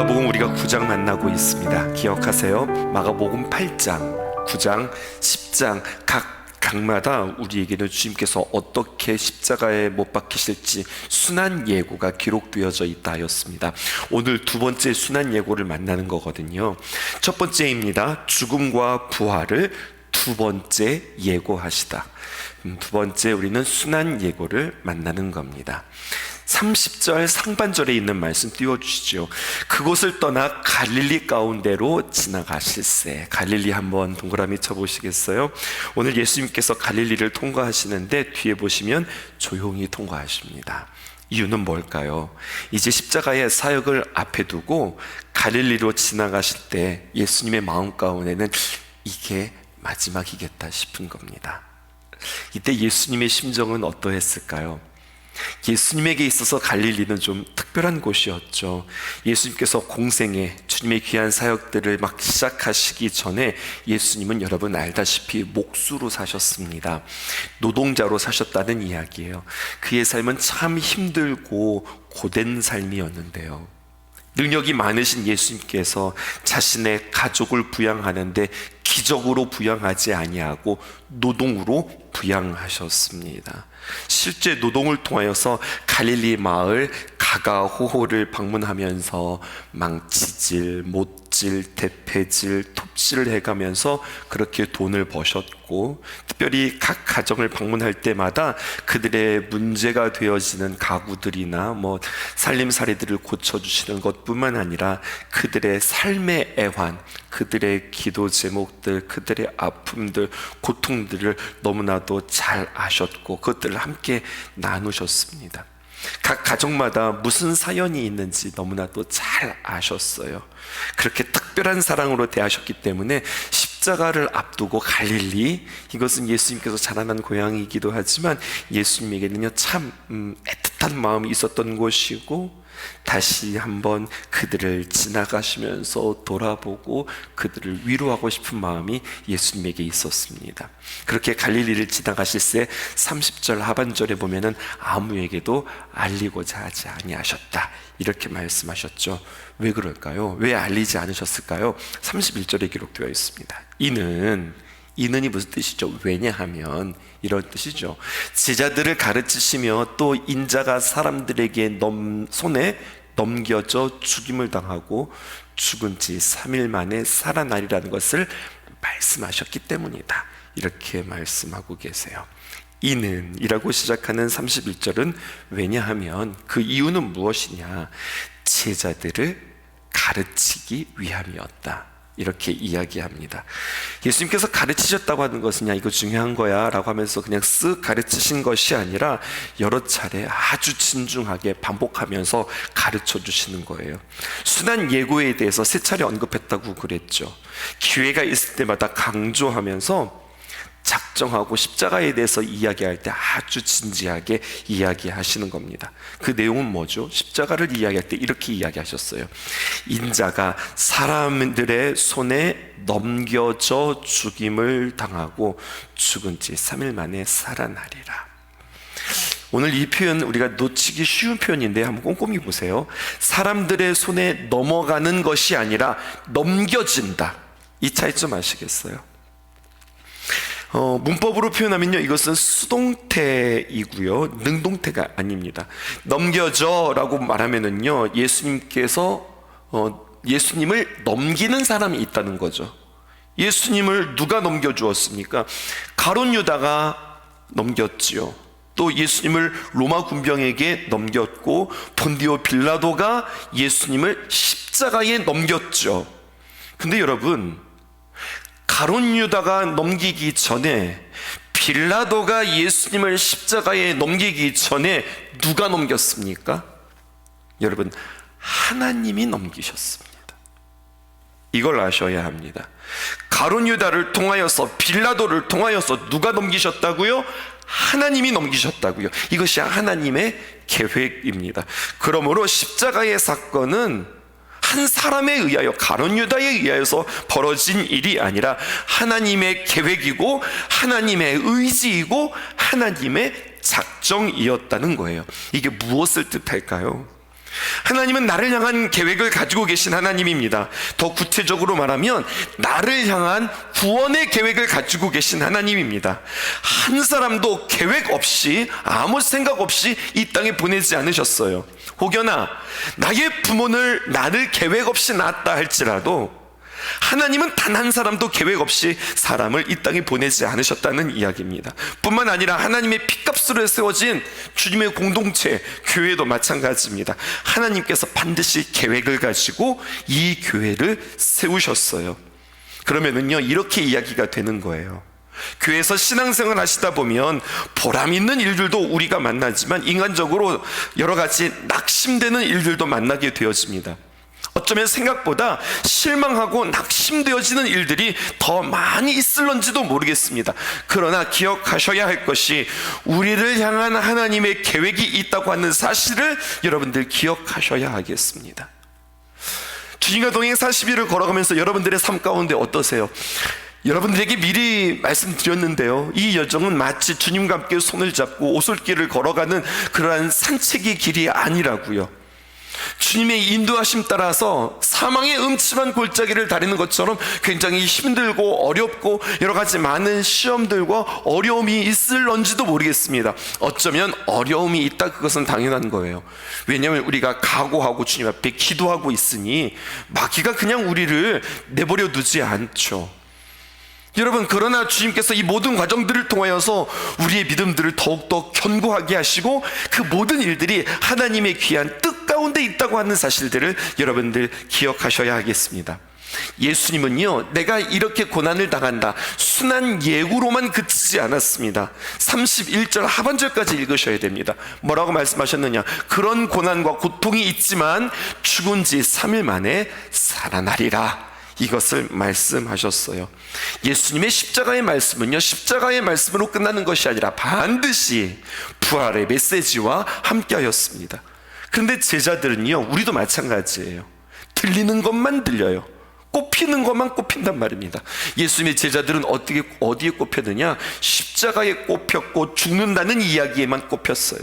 마가복음 우리가 9장 만나고 있습니다. 기억하세요? 마가복음 8장, 9장, 10장 각마다 우리에게는 주님께서 어떻게 십자가에 못 박히실지 순환 예고가 기록되어져 있다 하였습니다. 오늘 두 번째 순환 예고를 만나는 거거든요. 첫 번째입니다. 죽음과 부활을 두 번째 예고하시다. 두 번째 우리는 순환 예고를 만나는 겁니다. 30절 상반절에 있는 말씀 띄워주시죠. 그곳을 떠나 갈릴리 가운데로 지나가실세. 갈릴리 한번 동그라미 쳐보시겠어요? 오늘 예수님께서 갈릴리를 통과하시는데 뒤에 보시면 조용히 통과하십니다. 이유는 뭘까요? 이제 십자가의 사역을 앞에 두고 갈릴리로 지나가실 때 예수님의 마음 가운데는 이게 마지막이겠다 싶은 겁니다. 이때 예수님의 심정은 어떠했을까요? 예수님에게 있어서 갈릴리는 좀 특별한 곳이었죠. 예수님께서 공생에 주님의 귀한 사역들을 막 시작하시기 전에 예수님은 여러분 알다시피 목수로 사셨습니다. 노동자로 사셨다는 이야기예요. 그의 삶은 참 힘들고 고된 삶이었는데요, 능력이 많으신 예수님께서 자신의 가족을 부양하는데 기적으로 부양하지 아니하고 노동으로 부양하셨습니다. 실제 노동을 통하여서 갈릴리 마을 가가호호를 방문하면서 망치질, 못질, 대패질, 톱질을 해가면서 그렇게 돈을 버셨고, 특별히 각 가정을 방문할 때마다 그들의 문제가 되어지는 가구들이나 살림살이들을 고쳐주시는 것뿐만 아니라 그들의 삶의 애환, 그들의 기도 제목들, 그들의 아픔들, 고통들을 너무나도 잘 아셨고 그것들을 함께 나누셨습니다. 각 가정마다 무슨 사연이 있는지 너무나도 잘 아셨어요. 그렇게 특별한 사랑으로 대하셨기 때문에 십자가를 앞두고 갈릴리, 이것은 예수님께서 자라난 고향이기도 하지만 예수님에게는요 참 애틋한 마음이 있었던 곳이고, 다시 한번 그들을 지나가시면서 돌아보고 그들을 위로하고 싶은 마음이 예수님에게 있었습니다. 그렇게 갈릴리를 지나가실새 30절 하반절에 보면은 아무에게도 알리고자 하지 아니하셨다, 이렇게 말씀하셨죠. 왜 그럴까요? 왜 알리지 않으셨을까요? 31절에 기록되어 있습니다. 이는이 무슨 뜻이죠? 왜냐하면 이런 뜻이죠. 제자들을 가르치시며 또 인자가 사람들에게 손에 넘겨져 죽임을 당하고 죽은 지 3일 만에 살아나리라는 것을 말씀하셨기 때문이다, 이렇게 말씀하고 계세요. 이라고 시작하는 31절은 왜냐하면, 그 이유는 무엇이냐? 제자들을 가르치기 위함이었다, 이렇게 이야기합니다. 예수님께서 가르치셨다고 하는 것은 이거 중요한 거야 라고 하면서 그냥 쓱 가르치신 것이 아니라 여러 차례 아주 진중하게 반복하면서 가르쳐 주시는 거예요. 순환 예고에 대해서 3차례 언급했다고 그랬죠. 기회가 있을 때마다 강조하면서 작정하고 십자가에 대해서 이야기할 때 아주 진지하게 이야기하시는 겁니다. 그 내용은 뭐죠? 십자가를 이야기할 때 이렇게 이야기하셨어요. 인자가 사람들의 손에 넘겨져 죽임을 당하고 죽은 지 3일 만에 살아나리라. 오늘 이 표현 우리가 놓치기 쉬운 표현인데 한번 꼼꼼히 보세요. 사람들의 손에 넘어가는 것이 아니라 넘겨진다, 이 차이점 아시겠어요? 문법으로 표현하면요, 이것은 수동태이고요, 능동태가 아닙니다. 넘겨져 라고 말하면은요, 예수님께서 예수님을 넘기는 사람이 있다는 거죠. 예수님을 누가 넘겨주었습니까? 가룟 유다가 넘겼지요. 또 예수님을 로마 군병에게 넘겼고, 본디오 빌라도가 예수님을 십자가에 넘겼죠. 근데 여러분, 가룟 유다가 넘기기 전에, 빌라도가 예수님을 십자가에 넘기기 전에 누가 넘겼습니까? 여러분, 하나님이 넘기셨습니다. 이걸 아셔야 합니다. 가룟 유다를 통하여서, 빌라도를 통하여서 누가 넘기셨다고요? 하나님이 넘기셨다고요. 이것이 하나님의 계획입니다. 그러므로 십자가의 사건은 한 사람에 의하여, 가룟 유다에 의하여서 벌어진 일이 아니라 하나님의 계획이고 하나님의 의지이고 하나님의 작정이었다는 거예요. 이게 무엇을 뜻할까요? 하나님은 나를 향한 계획을 가지고 계신 하나님입니다. 더 구체적으로 말하면 나를 향한 구원의 계획을 가지고 계신 하나님입니다. 한 사람도 계획 없이, 아무 생각 없이 이 땅에 보내지 않으셨어요. 혹여나 나의 부모를 나를 계획 없이 낳았다 할지라도 하나님은 단 한 사람도 계획 없이 사람을 이 땅에 보내지 않으셨다는 이야기입니다. 뿐만 아니라 하나님의 피값으로 세워진 주님의 공동체, 교회도 마찬가지입니다. 하나님께서 반드시 계획을 가지고 이 교회를 세우셨어요. 그러면은요, 이렇게 이야기가 되는 거예요. 교회에서 신앙생활 하시다 보면 보람 있는 일들도 우리가 만나지만 인간적으로 여러 가지 낙심되는 일들도 만나게 되어집니다. 어쩌면 생각보다 실망하고 낙심되어지는 일들이 더 많이 있을런지도 모르겠습니다. 그러나 기억하셔야 할 것이 우리를 향한 하나님의 계획이 있다고 하는 사실을 여러분들 기억하셔야 하겠습니다. 주님과 동행 40일을 걸어가면서 여러분들의 삶 가운데 어떠세요? 여러분들에게 미리 말씀드렸는데요, 이 여정은 마치 주님과 함께 손을 잡고 오솔길을 걸어가는 그러한 산책의 길이 아니라고요. 주님의 인도하심 따라서 사망의 음침한 골짜기를 다니는 것처럼 굉장히 힘들고 어렵고 여러 가지 많은 시험들과 어려움이 있을런지도 모르겠습니다. 어쩌면 어려움이 있다, 그것은 당연한 거예요. 왜냐하면 우리가 각오하고 주님 앞에 기도하고 있으니 마귀가 그냥 우리를 내버려 두지 않죠. 여러분, 그러나 주님께서 이 모든 과정들을 통하여서 우리의 믿음들을 더욱더 견고하게 하시고 그 모든 일들이 하나님의 귀한 뜻 가운데 있다고 하는 사실들을 여러분들 기억하셔야 하겠습니다. 예수님은요, 내가 이렇게 고난을 당한다, 순한 예고로만 그치지 않았습니다. 31절 하반절까지 읽으셔야 됩니다. 뭐라고 말씀하셨느냐? 그런 고난과 고통이 있지만 죽은 지 3일 만에 살아나리라, 이것을 말씀하셨어요. 예수님의 십자가의 말씀은요, 십자가의 말씀으로 끝나는 것이 아니라 반드시 부활의 메시지와 함께하였습니다. 그런데 제자들은요, 우리도 마찬가지예요. 들리는 것만 들려요. 꼽히는 것만 꼽힌단 말입니다. 예수님의 제자들은 어디에 꼽혔느냐? 십자가에 꼽혔고 죽는다는 이야기에만 꼽혔어요.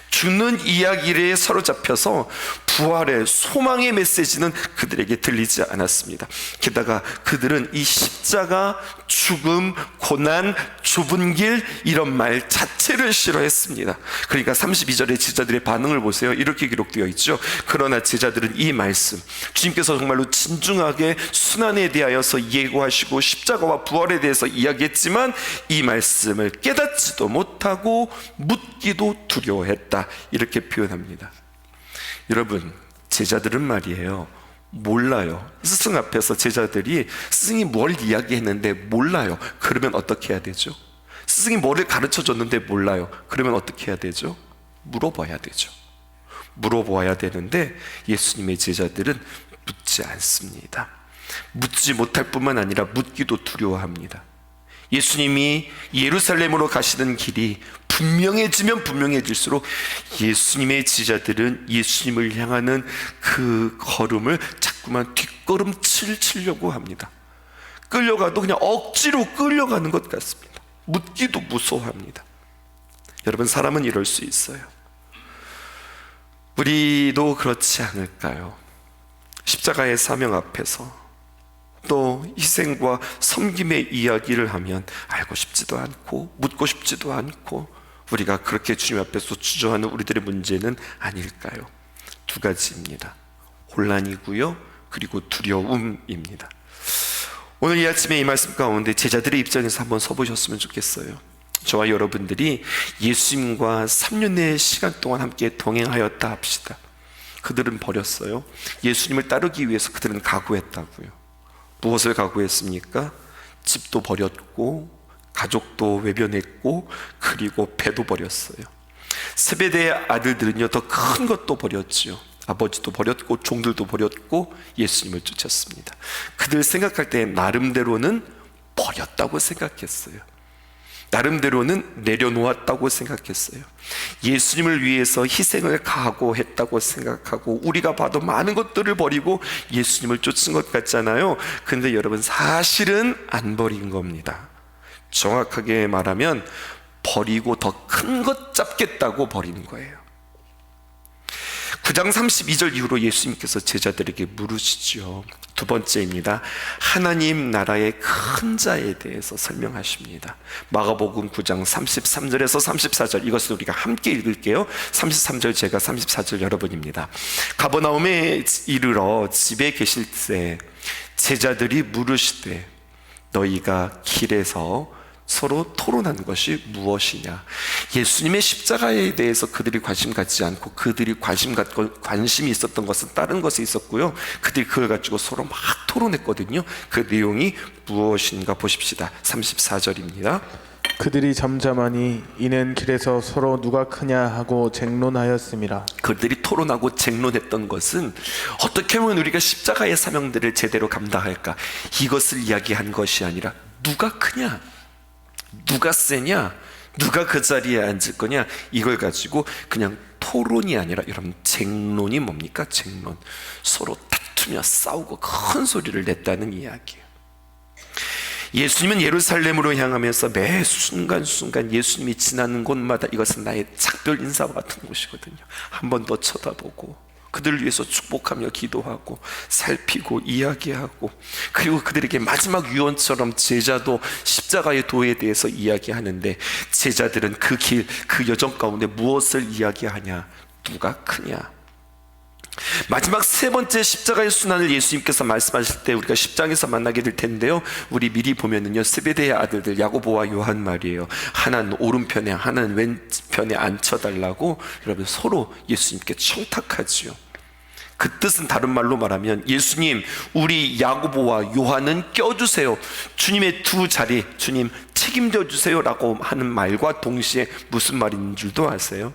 죽는 이야기에 사로잡혀서 부활의 소망의 메시지는 그들에게 들리지 않았습니다. 게다가 그들은 이 십자가, 죽음, 고난, 좁은 길, 이런 말 자체를 싫어했습니다. 그러니까 32절의 제자들의 반응을 보세요. 이렇게 기록되어 있죠. 그러나 제자들은 이 말씀, 주님께서 정말로 진중하게 순환에 대하여서 예고하시고 십자가와 부활에 대해서 이야기했지만 이 말씀을 깨닫지도 못하고 묻기도 두려워했다, 이렇게 표현합니다. 여러분, 제자들은 말이에요, 몰라요. 스승 앞에서 제자들이 스승이 뭘 이야기했는데 몰라요. 그러면 어떻게 해야 되죠? 스승이 뭐를 가르쳐 줬는데 몰라요. 그러면 어떻게 해야 되죠? 물어봐야 되죠. 물어봐야 되는데 예수님의 제자들은 묻지 않습니다. 묻지 못할 뿐만 아니라 묻기도 두려워합니다. 예수님이 예루살렘으로 가시는 길이 분명해지면 분명해질수록 예수님의 제자들은 예수님을 향하는 그 걸음을 자꾸만 뒷걸음질 치려고 합니다. 끌려가도 그냥 억지로 끌려가는 것 같습니다. 묻기도 무서워합니다. 여러분, 사람은 이럴 수 있어요. 우리도 그렇지 않을까요? 십자가의 사명 앞에서 또 희생과 섬김의 이야기를 하면 알고 싶지도 않고 묻고 싶지도 않고 우리가 그렇게 주님 앞에서 주저하는 우리들의 문제는 아닐까요? 두 가지입니다. 혼란이고요, 그리고 두려움입니다. 오늘 이 아침에 이 말씀 가운데 제자들의 입장에서 한번 서보셨으면 좋겠어요. 저와 여러분들이 예수님과 3년의 시간 동안 함께 동행하였다 합시다. 그들은 버렸어요. 예수님을 따르기 위해서 그들은 각오했다고요. 무엇을 각오했습니까? 집도 버렸고 가족도 외면했고 그리고 배도 버렸어요. 세베대의 아들들은요, 더 큰 것도 버렸지요. 아버지도 버렸고 종들도 버렸고 예수님을 쫓았습니다. 그들 생각할 때 나름대로는 버렸다고 생각했어요. 나름대로는 내려놓았다고 생각했어요. 예수님을 위해서 희생을 각오했다고 생각하고 우리가 봐도 많은 것들을 버리고 예수님을 쫓은 것 같잖아요. 근데 여러분, 사실은 안 버린 겁니다. 정확하게 말하면 버리고 더 큰 것 잡겠다고 버리는 거예요. 9장 32절 이후로 예수님께서 제자들에게 물으시죠. 두 번째입니다. 하나님 나라의 큰 자에 대해서 설명하십니다. 마가복음 9장 33절에서 34절, 이것을 우리가 함께 읽을게요. 33절 제가, 34절 여러분입니다. 가버나움에 이르러 집에 계실 때 제자들이 물으시되 너희가 길에서 서로 토론한 것이 무엇이냐. 예수님의 십자가에 대해서 그들이 관심 갖지 않고 그들이 관심이 있었던 것은 다른 것에 있었고요. 그들이 그걸 가지고 서로 막 토론했거든요. 그 내용이 무엇인가 보십시다. 34절입니다. 그들이 잠잠하니 이는 길에서 서로 누가 크냐 하고 쟁론하였음이라. 그들이 토론하고 쟁론했던 것은 어떻게 하면 우리가 십자가의 사명들을 제대로 감당할까, 이것을 이야기한 것이 아니라 누가 크냐, 누가 세냐, 누가 그 자리에 앉을 거냐, 이걸 가지고 그냥 토론이 아니라, 여러분 쟁론이 뭡니까? 쟁론, 서로 다투며 싸우고 큰 소리를 냈다는 이야기예요. 예수님은 예루살렘으로 향하면서 매 순간순간 예수님이 지나는 곳마다 이것은 나의 작별 인사와 같은 곳이거든요. 한 번 더 쳐다보고 그들을 위해서 축복하며 기도하고 살피고 이야기하고, 그리고 그들에게 마지막 유언처럼 제자도 십자가의 도에 대해서 이야기하는데, 제자들은 그 길, 그 여정 가운데 무엇을 이야기하냐? 누가 크냐? 마지막 세 번째 십자가의 순환을 예수님께서 말씀하실 때 우리가 10장에서 만나게 될 텐데요, 우리 미리 보면은요, 스베데의 아들들 야고보와 요한 말이에요. 하나는 오른편에, 하나는 왼편에 앉혀달라고 여러분 서로 예수님께 청탁하지요. 그 뜻은 다른 말로 말하면, 예수님 우리 야고보와 요한은 껴주세요, 주님의 두 자리 주님 책임져 주세요 라고 하는 말과 동시에 무슨 말인 줄도 아세요?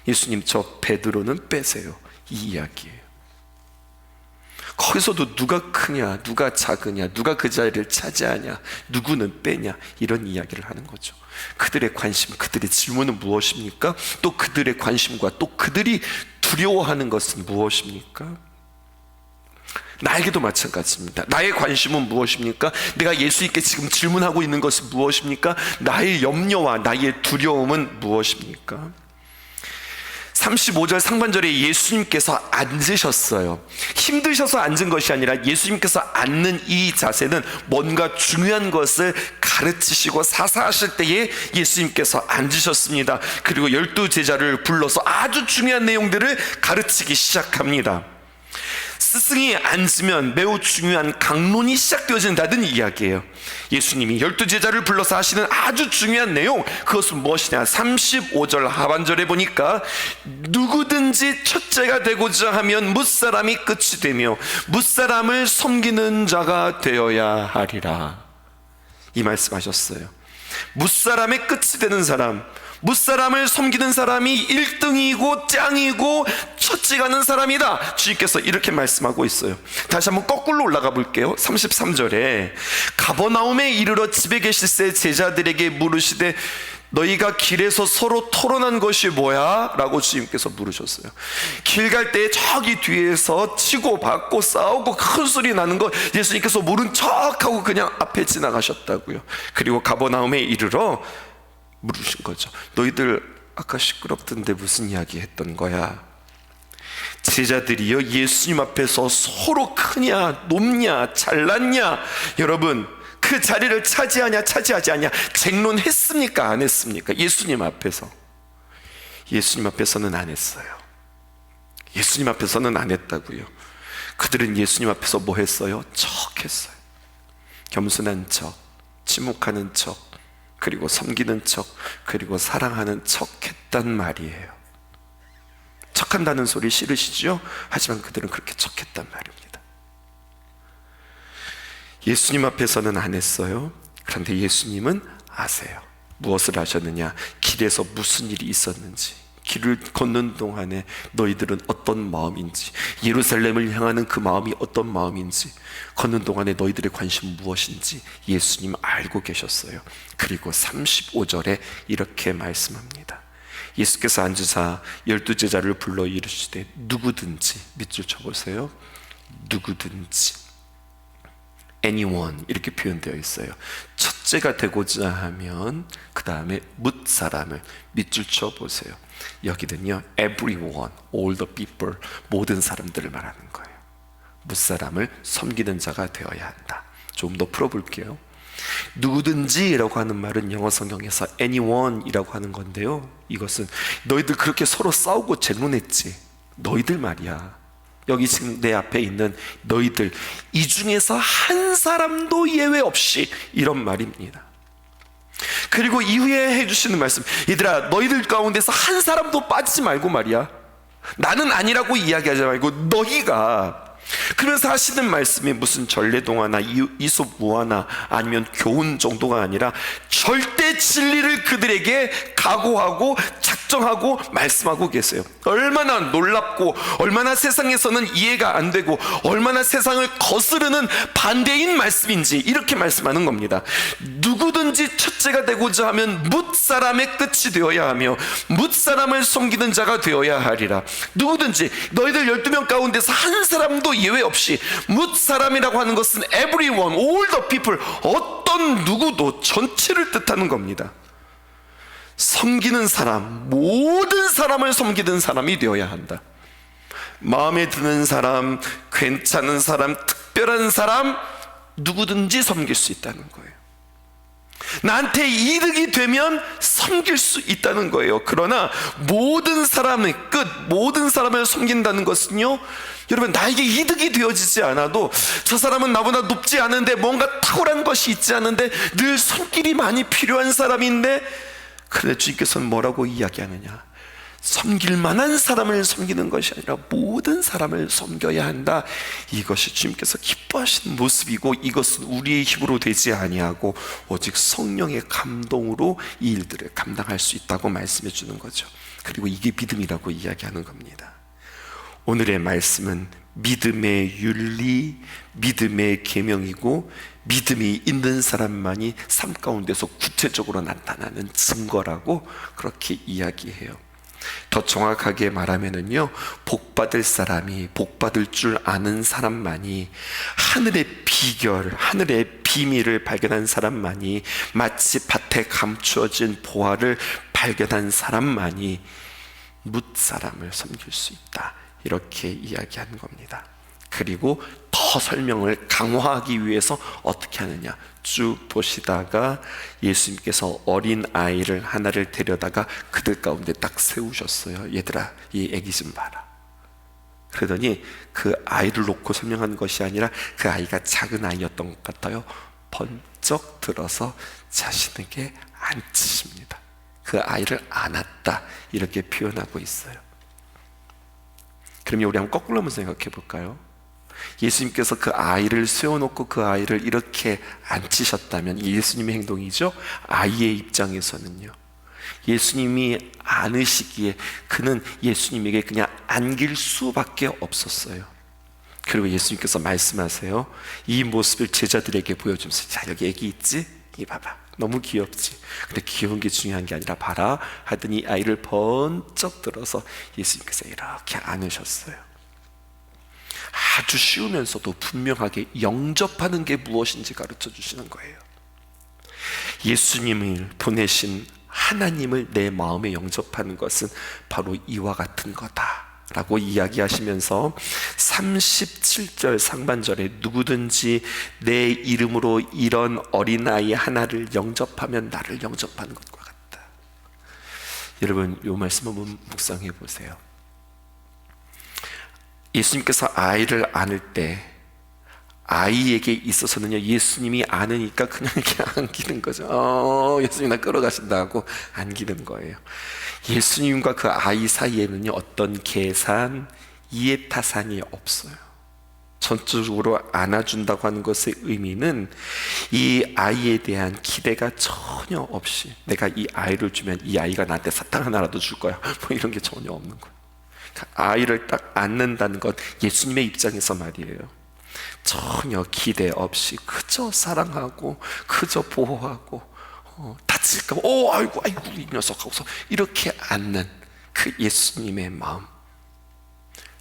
예수님 저 베드로는 빼세요, 이 이야기예요. 거기서도 누가 크냐, 누가 작으냐, 누가 그 자리를 차지하냐, 누구는 빼냐, 이런 이야기를 하는 거죠. 그들의 관심, 그들의 질문은 무엇입니까? 또 그들의 관심과 또 그들이 두려워하는 것은 무엇입니까? 나에게도 마찬가지입니다. 나의 관심은 무엇입니까? 내가 예수님께 지금 질문하고 있는 것은 무엇입니까? 나의 염려와 나의 두려움은 무엇입니까? 35절 상반절에 예수님께서 앉으셨어요. 힘드셔서 앉은 것이 아니라 예수님께서 앉는 이 자세는 뭔가 중요한 것을 가르치시고 사사하실 때에 예수님께서 앉으셨습니다. 그리고 12제자를 불러서 아주 중요한 내용들을 가르치기 시작합니다. 스승이 앉으면 매우 중요한 강론이 시작되어진다는 이야기예요. 예수님이 12제자를 불러서 하시는 아주 중요한 내용, 그것은 무엇이냐? 35절 하반절에 보니까 누구든지 첫째가 되고자 하면 뭇사람이 끝이 되며 뭇사람을 섬기는 자가 되어야 하리라, 이 말씀하셨어요. 뭇사람의 끝이 되는 사람, 뭇사람을 섬기는 사람이 1등이고 짱이고 첫째가는 사람이다, 주님께서 이렇게 말씀하고 있어요. 다시 한번 거꾸로 올라가 볼게요. 33절에 가버나움에 이르러 집에 계실 때 제자들에게 물으시되 너희가 길에서 서로 토론한 것이 뭐야? 라고 주님께서 물으셨어요. 길 갈 때 저기 뒤에서 치고받고 싸우고 큰 소리 나는 거 예수님께서 모른 척하고 그냥 앞에 지나가셨다고요. 그리고 가버나움에 이르러 물으신 거죠. 너희들 아까 시끄럽던데 무슨 이야기 했던 거야? 제자들이요, 예수님 앞에서 서로 크냐 높냐 잘났냐, 여러분 그 자리를 차지하냐 차지하지 않냐 쟁론했습니까 안 했습니까? 예수님 앞에서. 예수님 앞에서는 안 했어요. 예수님 앞에서는 안 했다고요. 그들은 예수님 앞에서 뭐 했어요? 척했어요. 겸손한 척, 침묵하는 척, 그리고 섬기는 척, 그리고 사랑하는 척 했단 말이에요. 척한다는 소리 싫으시죠? 하지만 그들은 그렇게 척했단 말입니다. 예수님 앞에서는 안 했어요. 그런데 예수님은 아세요. 무엇을 하셨느냐? 길에서 무슨 일이 있었는지, 길을 걷는 동안에 너희들은 어떤 마음인지, 예루살렘을 향하는 그 마음이 어떤 마음인지, 걷는 동안에 너희들의 관심은 무엇인지 예수님 알고 계셨어요. 그리고 35절에 이렇게 말씀합니다. 예수께서 앉으사 12제자를 불러 이르시되 누구든지, 밑줄 쳐보세요. 누구든지, anyone 이렇게 표현되어 있어요. 첫째가 되고자 하면 그 다음에 뭇 사람을 밑줄 쳐보세요. 여기는요 everyone, all the people, 모든 사람들을 말하는 거예요. 뭇 사람을 섬기는 자가 되어야 한다. 좀 더 풀어볼게요. 누구든지라고 하는 말은 영어 성경에서 anyone이라고 하는 건데요, 이것은 너희들 그렇게 서로 싸우고 쟁론했지, 너희들 말이야. 여기 지금 내 앞에 있는 너희들, 이 중에서 한 사람도 예외 없이, 이런 말입니다. 그리고 이후에 해주시는 말씀, 얘들아 너희들 가운데서 한 사람도 빠지지 말고 말이야, 나는 아니라고 이야기하지 말고 너희가. 그러면서 하시는 말씀이 무슨 전래동화나 이솝우화나 아니면 교훈 정도가 아니라 절대 진리를 그들에게 각오하고 작정하고 말씀하고 계세요. 얼마나 놀랍고 얼마나 세상에서는 이해가 안 되고 얼마나 세상을 거스르는 반대인 말씀인지 이렇게 말씀하는 겁니다. 누구든지 첫째가 되고자 하면 뭇 사람의 끝이 되어야 하며 뭇 사람을 섬기는 자가 되어야 하리라. 누구든지, 너희들 12명 가운데서 한 사람도 예외 없이, 뭇 사람이라고 하는 것은 everyone, all the people, 어떤 누구도, 전체를 뜻하는 겁니다. 섬기는 사람, 모든 사람을 섬기는 사람이 되어야 한다. 마음에 드는 사람, 괜찮은 사람, 특별한 사람, 누구든지 섬길 수 있다는 거예요. 나한테 이득이 되면 섬길 수 있다는 거예요. 그러나 모든 사람의 끝, 모든 사람을 섬긴다는 것은요, 여러분, 나에게 이득이 되어지지 않아도, 저 사람은 나보다 높지 않은데, 뭔가 탁월한 것이 있지 않은데, 늘 손길이 많이 필요한 사람인데, 그런데 주님께서는 뭐라고 이야기하느냐, 섬길 만한 사람을 섬기는 것이 아니라 모든 사람을 섬겨야 한다. 이것이 주님께서 기뻐하시는 모습이고, 이것은 우리의 힘으로 되지 아니하고 오직 성령의 감동으로 이 일들을 감당할 수 있다고 말씀해 주는 거죠. 그리고 이게 믿음이라고 이야기하는 겁니다. 오늘의 말씀은 믿음의 윤리, 믿음의 계명이고, 믿음이 있는 사람만이 삶 가운데서 구체적으로 나타나는 증거라고 그렇게 이야기해요. 더 정확하게 말하면은요, 복받을 사람이, 복받을 줄 아는 사람만이, 하늘의 비결, 하늘의 비밀을 발견한 사람만이, 마치 밭에 감추어진 보화를 발견한 사람만이 뭇 사람을 섬길 수 있다, 이렇게 이야기하는 겁니다. 그리고 더 설명을 강화하기 위해서 어떻게 하느냐, 쭉 보시다가 예수님께서 어린 아이를 하나를 데려다가 그들 가운데 딱 세우셨어요. 얘들아, 이 애기 좀 봐라. 그러더니 그 아이를 놓고 설명한 것이 아니라 그 아이가 작은 아이였던 것 같아요. 번쩍 들어서 자신에게 앉히십니다. 그 아이를 안았다, 이렇게 표현하고 있어요. 그러면 우리 한번 거꾸로 한번 생각해 볼까요? 예수님께서 그 아이를 세워놓고 그 아이를 이렇게 앉히셨다면, 예수님의 행동이죠. 아이의 입장에서는요, 예수님이 안으시기에 그는 예수님에게 그냥 안길 수밖에 없었어요. 그리고 예수님께서 말씀하세요. 이 모습을 제자들에게 보여주면서, 자, 여기 애기 있지? 이 봐봐, 너무 귀엽지? 근데 귀여운 게 중요한 게 아니라 봐라 하더니 아이를 번쩍 들어서 예수님께서 이렇게 안으셨어요. 아주 쉬우면서도 분명하게 영접하는 게 무엇인지 가르쳐 주시는 거예요. 예수님을 보내신 하나님을 내 마음에 영접하는 것은 바로 이와 같은 거다 라고 이야기하시면서 37절 상반절에 누구든지 내 이름으로 이런 어린아이 하나를 영접하면 나를 영접하는 것과 같다. 여러분, 이 말씀 한번 묵상해 보세요. 예수님께서 아이를 안을 때 아이에게 있어서는요, 예수님이 안으니까 그냥 이렇게 안기는 거죠. 예수님 나 끌어가신다 하고 안기는 거예요. 예수님과 그 아이 사이에는요, 어떤 계산, 이해타산이 없어요. 전적으로 안아준다고 하는 것의 의미는 이 아이에 대한 기대가 전혀 없이, 내가 이 아이를 주면 이 아이가 나한테 사탕 하나라도 줄 거야, 뭐 이런 게 전혀 없는 거예요. 아이를 딱 안는다는 것, 예수님의 입장에서 말이에요, 전혀 기대 없이 그저 사랑하고 그저 보호하고, 다칠까 봐 아이고 이 녀석 하고서 이렇게 안는 그 예수님의 마음.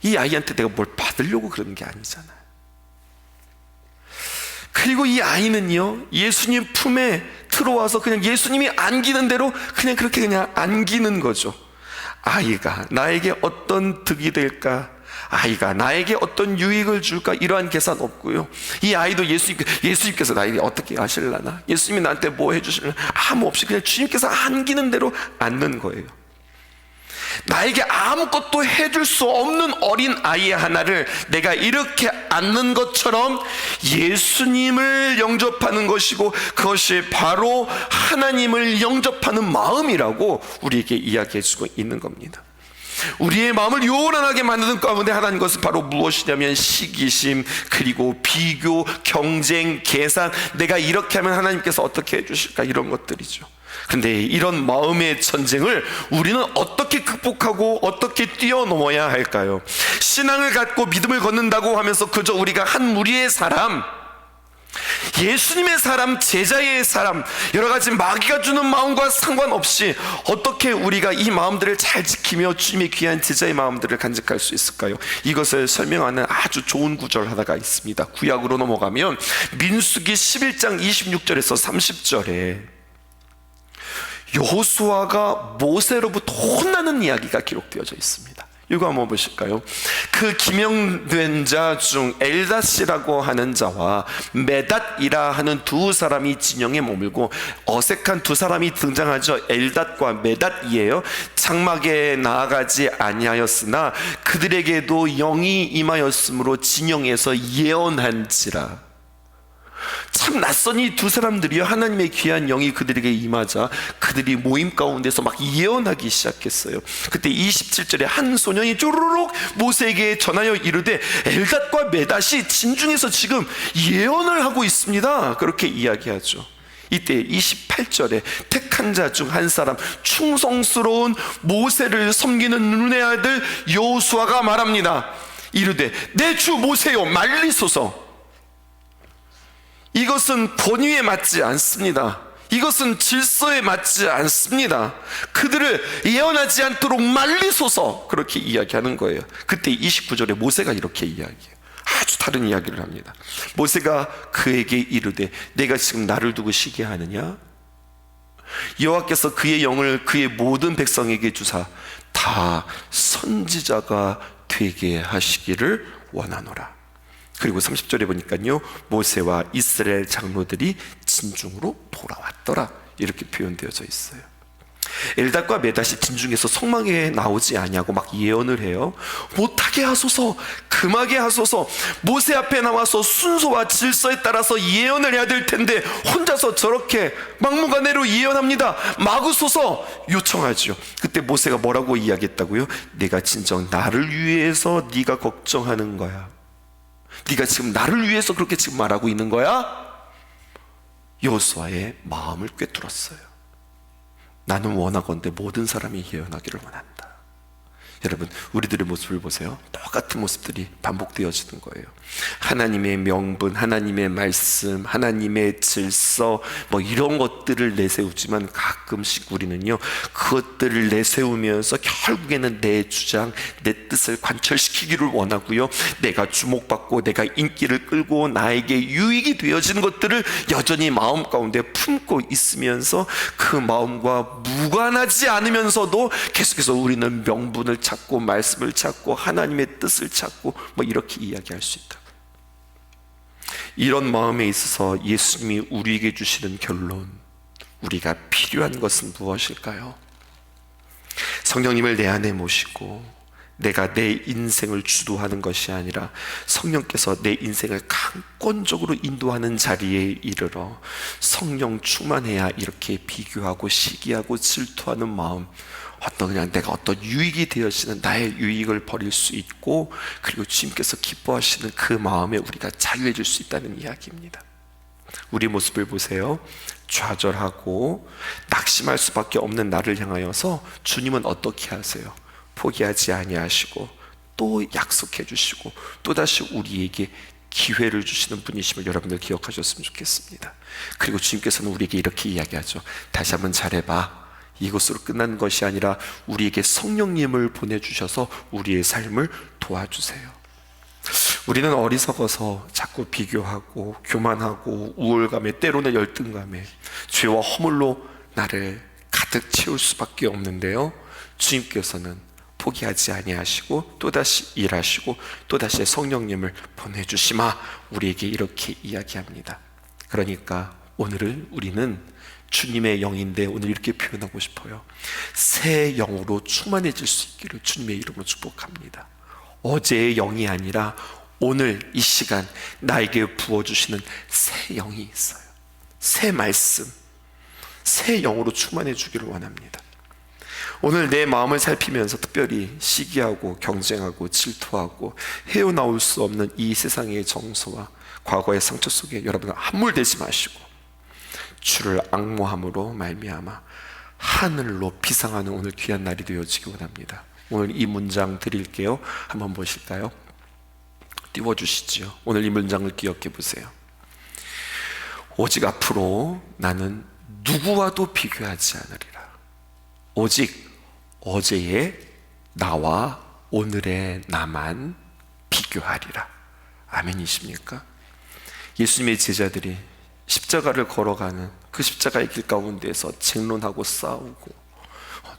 이 아이한테 내가 뭘 받으려고 그러는 게 아니잖아요. 그리고 이 아이는요, 예수님 품에 들어와서 그냥 예수님이 안기는 대로 그냥 그렇게 그냥 안기는 거죠. 아이가 나에게 어떤 득이 될까? 아이가 나에게 어떤 유익을 줄까? 이러한 계산 없고요. 이 아이도 예수님께서 나에게 어떻게 하실라나? 예수님이 나한테 뭐 해주실라나? 아무 없이 그냥 주님께서 안기는 대로 안는 거예요. 나에게 아무것도 해줄 수 없는 어린 아이 하나를 내가 이렇게 안는 것처럼 예수님을 영접하는 것이고, 그것이 바로 하나님을 영접하는 마음이라고 우리에게 이야기해 주고 있는 겁니다. 우리의 마음을 요란하게 만드는 가운데 하나님 것은 바로 무엇이냐면 시기심, 그리고 비교, 경쟁, 계산, 내가 이렇게 하면 하나님께서 어떻게 해주실까, 이런 것들이죠. 근데 이런 마음의 전쟁을 우리는 어떻게 극복하고 어떻게 뛰어넘어야 할까요? 신앙을 갖고 믿음을 걷는다고 하면서 그저 우리가 한 무리의 사람, 예수님의 사람, 제자의 사람, 여러 가지 마귀가 주는 마음과 상관없이 어떻게 우리가 이 마음들을 잘 지키며 주님의 귀한 제자의 마음들을 간직할 수 있을까요? 이것을 설명하는 아주 좋은 구절 하나가 있습니다. 구약으로 넘어가면 민수기 11장 26절에서 30절에 여호수아가 모세로부터 혼나는 이야기가 기록되어져 있습니다. 이거 한번 보실까요? 그 기명된 자 중 엘닷이라고 하는 자와 메닷이라 하는 두 사람이 진영에 머물고, 어색한 두 사람이 등장하죠. 엘닷과 메닷이에요. 장막에 나아가지 아니하였으나 그들에게도 영이 임하였으므로 진영에서 예언한지라. 참 낯선 이 두 사람들이요, 하나님의 귀한 영이 그들에게 임하자 그들이 모임 가운데서 막 예언하기 시작했어요. 그때 27절에 한 소년이 쪼르륵 모세에게 전하여 이르되 엘닷과 메닷이 진중에서 지금 예언을 하고 있습니다. 그렇게 이야기하죠. 이때 28절에 택한 자 중 한 사람, 충성스러운 모세를 섬기는 눈의 아들 여호수아가 말합니다. 이르되 내 주 모세여 말리소서. 이것은 권위에 맞지 않습니다. 이것은 질서에 맞지 않습니다. 그들을 예언하지 않도록 말리소서. 그렇게 이야기하는 거예요. 그때 29절에 모세가 이렇게 이야기해요. 아주 다른 이야기를 합니다. 모세가 그에게 이르되 내가 지금 나를 두고 시기하느냐? 여호와께서 그의 영을 그의 모든 백성에게 주사 다 선지자가 되게 하시기를 원하노라. 그리고 30절에 보니까요, 모세와 이스라엘 장로들이 진중으로 돌아왔더라, 이렇게 표현되어져 있어요. 엘닷과 메닷이 진중에서 성막에 나오지 아니하고 막 예언을 해요. 못하게 하소서, 금하게 하소서. 모세 앞에 나와서 순서와 질서에 따라서 예언을 해야 될 텐데 혼자서 저렇게 막무가내로 예언합니다. 막으소서 요청하죠. 그때 모세가 뭐라고 이야기했다고요? 내가 진정 나를 위해서 네가 걱정하는 거야. 네가 지금 나를 위해서 그렇게 지금 말하고 있는 거야? 여호수아의 마음을 꿰뚫었어요. 나는 원하건대 모든 사람이 예언하기를 원한다. 여러분, 우리들의 모습을 보세요. 똑같은 모습들이 반복되어지는 거예요. 하나님의 명분, 하나님의 말씀, 하나님의 질서, 뭐 이런 것들을 내세우지만 가끔씩 우리는요, 그것들을 내세우면서 결국에는 내 주장, 내 뜻을 관철시키기를 원하고요, 내가 주목받고 내가 인기를 끌고 나에게 유익이 되어지는 것들을 여전히 마음 가운데 품고 있으면서 그 마음과 무관하지 않으면서도 계속해서 우리는 명분을 찾고 말씀을 찾고 하나님의 뜻을 찾고 뭐 이렇게 이야기할 수 있다. 이런 마음에 있어서 예수님이 우리에게 주시는 결론, 우리가 필요한 것은 무엇일까요? 성령님을 내 안에 모시고 내가 내 인생을 주도하는 것이 아니라 성령께서 내 인생을 강권적으로 인도하는 자리에 이르러 성령 충만해야 이렇게 비교하고 시기하고 질투하는 마음, 그냥 내가 어떤 유익이 되어지는 나의 유익을 버릴 수 있고, 그리고 주님께서 기뻐하시는 그 마음에 우리가 자유해질 수 있다는 이야기입니다. 우리 모습을 보세요. 좌절하고 낙심할 수밖에 없는 나를 향하여서 주님은 어떻게 하세요? 포기하지 아니하시고 또 약속해 주시고 또다시 우리에게 기회를 주시는 분이심을 여러분들 기억하셨으면 좋겠습니다. 그리고 주님께서는 우리에게 이렇게 이야기하죠. 다시 한번 잘해봐. 이것으로 끝나는 것이 아니라 우리에게 성령님을 보내주셔서 우리의 삶을 도와주세요. 우리는 어리석어서 자꾸 비교하고 교만하고 우월감에 때로는 열등감에 죄와 허물로 나를 가득 채울 수밖에 없는데요, 주님께서는 포기하지 아니하시고 또다시 일하시고 또다시 성령님을 보내주시마 우리에게 이렇게 이야기합니다. 그러니까 오늘을 우리는 주님의 영인데 오늘 이렇게 표현하고 싶어요. 새 영으로 충만해질 수 있기를 주님의 이름으로 축복합니다. 어제의 영이 아니라 오늘 이 시간 나에게 부어주시는 새 영이 있어요. 새 말씀, 새 영으로 충만해 주기를 원합니다. 오늘 내 마음을 살피면서 특별히 시기하고 경쟁하고 질투하고 헤어나올 수 없는 이 세상의 정서와 과거의 상처 속에 여러분 함몰되지 마시고 주를 앙모함으로 말미암아 하늘로 비상하는 오늘 귀한 날이 되어지기 원합니다. 오늘 이 문장 드릴게요. 한번 보실까요? 띄워주시지요. 오늘 이 문장을 기억해 보세요. 오직 앞으로 나는 누구와도 비교하지 않으리라. 오직 어제의 나와 오늘의 나만 비교하리라. 아멘이십니까? 예수님의 제자들이 십자가를 걸어가는 그 십자가의 길 가운데서 쟁론하고 싸우고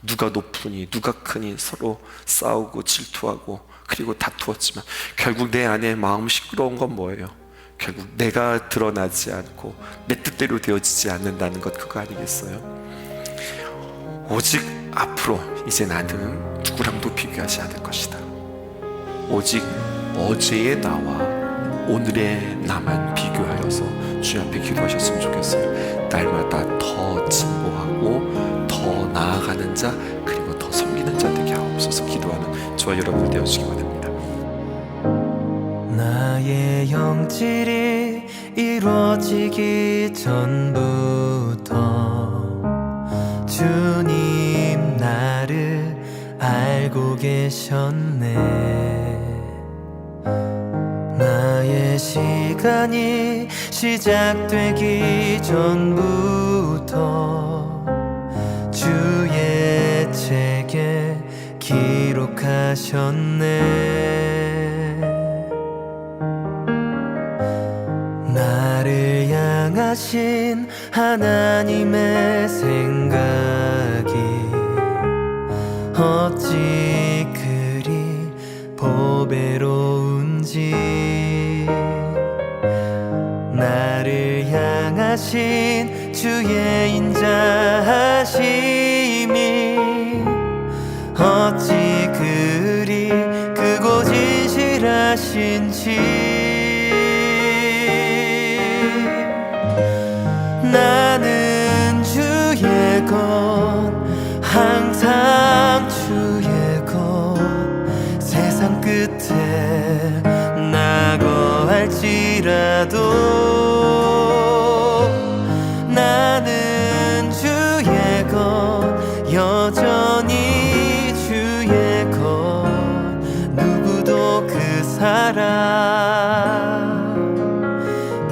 누가 높으니 누가 크니 서로 싸우고 질투하고 그리고 다투었지만 결국 내 안에 마음 시끄러운 건 뭐예요? 결국 내가 드러나지 않고 내 뜻대로 되어지지 않는다는 것, 그거 아니겠어요? 오직 앞으로 이제 나는 누구랑도 비교하지 않을 것이다. 오직 어제의 나와 오늘의 나만 비교하여서 주 앞에 기도하셨으면 좋겠어요. 날마다 더 진보하고 더 나아가는 자, 그리고 더 섬기는 자 되게 하옵소서. 기도하는 저와 여러분 되어주시기 바랍니다. 나의 영질이 이루어지기 전부터 주님 나를 알고 계셨네. 나의 시간이 시작되기 전부터 주의 책에 기록하셨네. 나를 향하신 하나님의 생각이 어찌 그리 보배로운지, 나를 향하신 주의 인자하심이 어찌 그리 크고 진실하신지. 나는 주의 것, 항상 주의 것, 세상 끝에 나고 할지라도 나는 주의 것, 여전히 주의 것, 누구도 그 사랑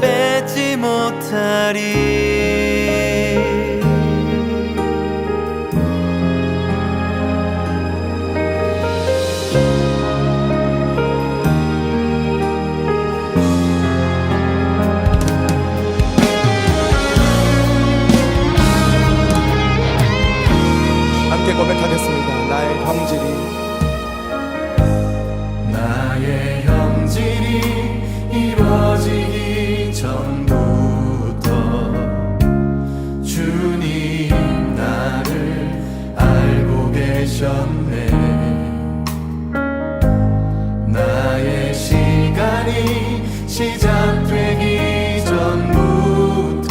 뺏지 못하리. 함께 고백하겠습니다. 나의 형질이 이루어지기 전부터 주님 나를 알고 계셨네. 나의 시간이 시작되기 전부터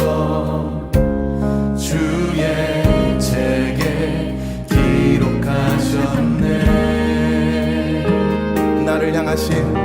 주의 책에 기록하셨네. 나를 향하신